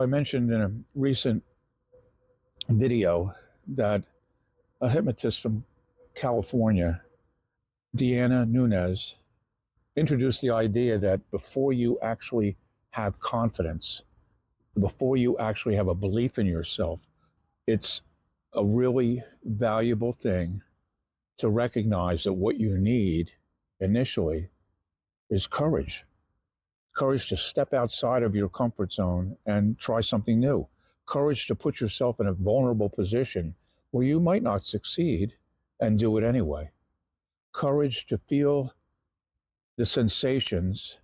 I mentioned in a recent video that a hypnotist from California, Deanna Nunez, introduced the idea that before you actually have confidence, before you actually have a belief in yourself, it's a really valuable thing to recognize that what you need initially is courage. Courage to step outside of your comfort zone and try something new. Courage to put yourself in a vulnerable position where you might not succeed and do it anyway. Courage to feel the sensations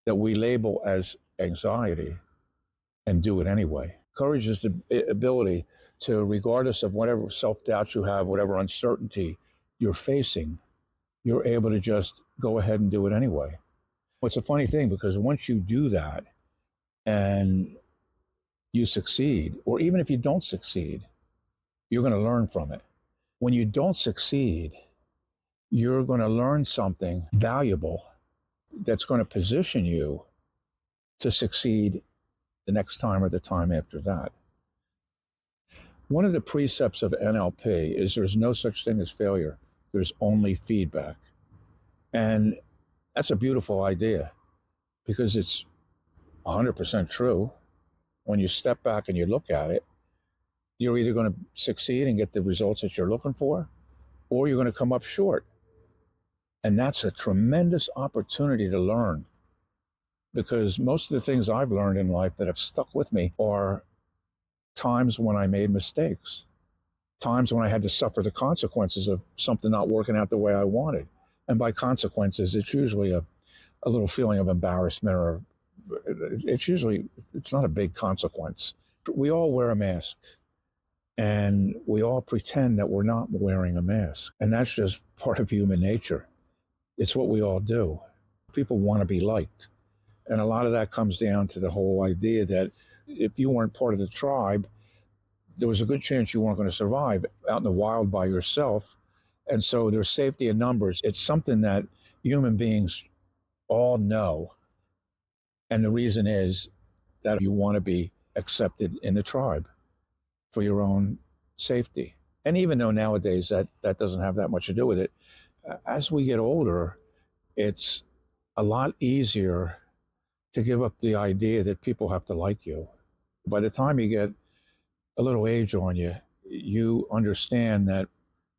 that we label as anxiety and do it anyway. Courage is the ability to, regardless of whatever self-doubt you have, whatever uncertainty you're facing, you're able to just go ahead and do it anyway. It's a funny thing because once you do that and you succeed, or even if you don't succeed, you're going to learn from it. When you don't succeed, you're going to learn something valuable that's going to position you to succeed the next time or the time after that. One of the precepts of NLP is there's no such thing as failure. There's only feedback. And that's a beautiful idea because it's 100% true. When you step back and you look at it, you're either going to succeed and get the results that you're looking for, or you're going to come up short. And that's a tremendous opportunity to learn, because most of the things I've learned in life that have stuck with me are times when I made mistakes, times when I had to suffer the consequences of something not working out the way I wanted. And by consequences, it's usually a little feeling of embarrassment, or it's not a big consequence. We all wear a mask, and we all pretend that we're not wearing a mask. And that's just part of human nature. It's what we all do. People want to be liked. And a lot of that comes down to the whole idea that if you weren't part of the tribe, there was a good chance you weren't going to survive out in the wild by yourself. And so there's safety in numbers. It's something that human beings all know. And the reason is that you want to be accepted in the tribe for your own safety. And even though nowadays that doesn't have that much to do with it, as we get older, it's a lot easier to give up the idea that people have to like you. By the time you get a little age on you, you understand that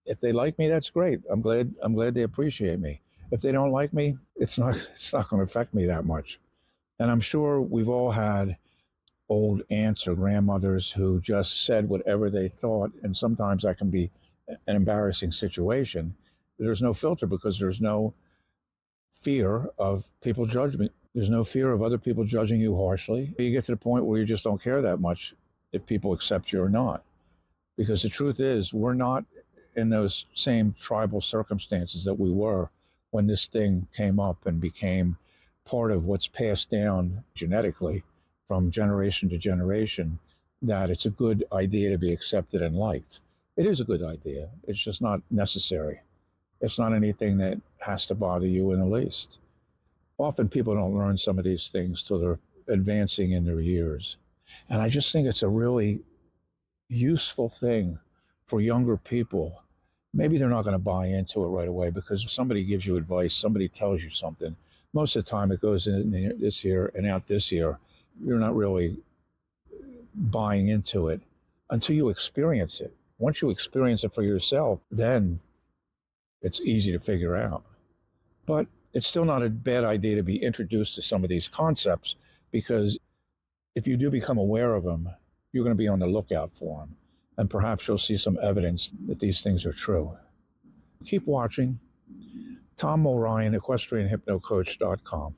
if they like me, that's great. I'm glad they appreciate me. If they don't like me, it's not going to affect me that much. And I'm sure we've all had old aunts or grandmothers who just said whatever they thought, and sometimes that can be an embarrassing situation. There's no filter because there's no fear of people judging. There's no fear of other people judging you harshly. You get to the point where you just don't care that much if people accept you or not. Because the truth is, we're not in those same tribal circumstances that we were when this thing came up and became part of what's passed down genetically from generation to generation, that it's a good idea to be accepted and liked. It is a good idea. It's just not necessary. It's not anything that has to bother you in the least. Often people don't learn some of these things till they're advancing in their years. And I just think it's a really useful thing for younger people. Maybe they're not going to buy into it right away because if somebody gives you advice, somebody tells you something, most of the time it goes in this ear and out this ear. You're not really buying into it until you experience it. Once you experience it for yourself, then it's easy to figure out. But it's still not a bad idea to be introduced to some of these concepts, because if you do become aware of them, you're going to be on the lookout for them. And perhaps you'll see some evidence that these things are true. Keep watching. Tom Mulryan, EquestrianHypnoCoach.com.